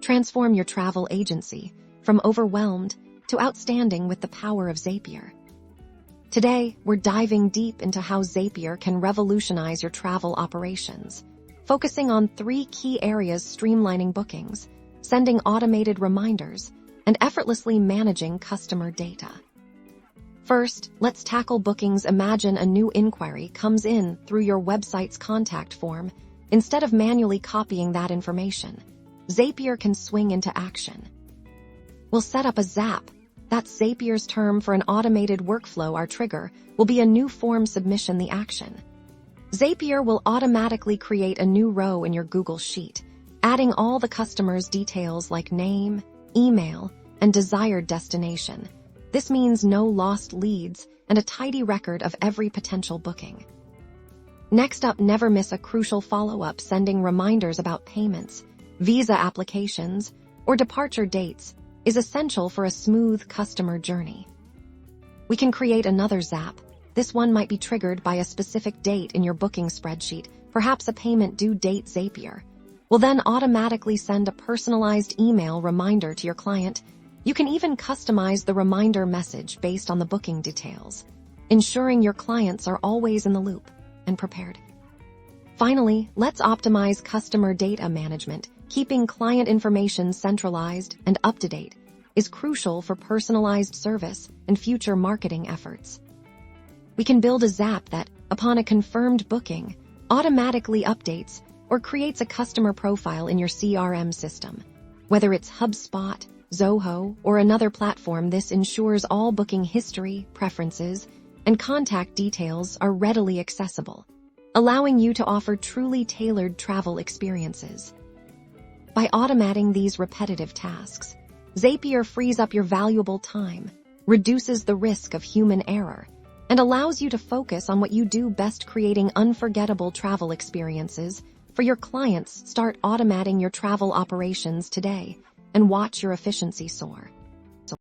Transform your travel agency from overwhelmed to outstanding with the power of Zapier. Today, we're diving deep into how Zapier can revolutionize your travel operations, focusing on 3 key areas: streamlining bookings, sending automated reminders, and effortlessly managing customer data. First, let's tackle bookings. Imagine a new inquiry comes in through your website's contact form. Instead of manually copying that information, Zapier can swing into action. We'll set up a Zap. That's Zapier's term for an automated workflow. Our trigger will be a new form submission, the action. Zapier will automatically create a new row in your Google Sheet, adding all the customer's details like name, email, and desired destination. This means no lost leads and a tidy record of every potential booking. Next up, never miss a crucial follow-up. Sending reminders about payments, visa applications, or departure dates is essential for a smooth customer journey. We can create another Zap. This one might be triggered by a specific date in your booking spreadsheet, perhaps a payment due date. Zapier will then automatically send a personalized email reminder to your client. You can even customize the reminder message based on the booking details, ensuring your clients are always in the loop and prepared. Finally, let's optimize customer data management. Keeping client information centralized and up to date is crucial for personalized service and future marketing efforts. We can build a Zap that, upon a confirmed booking, automatically updates or creates a customer profile in your CRM system. Whether it's HubSpot, Zoho, or another platform, this ensures all booking history, preferences, and contact details are readily accessible, allowing you to offer truly tailored travel experiences. By automating these repetitive tasks, Zapier frees up your valuable time, reduces the risk of human error, and allows you to focus on what you do best: creating unforgettable travel experiences for your clients. Start automating your travel operations today and watch your efficiency soar.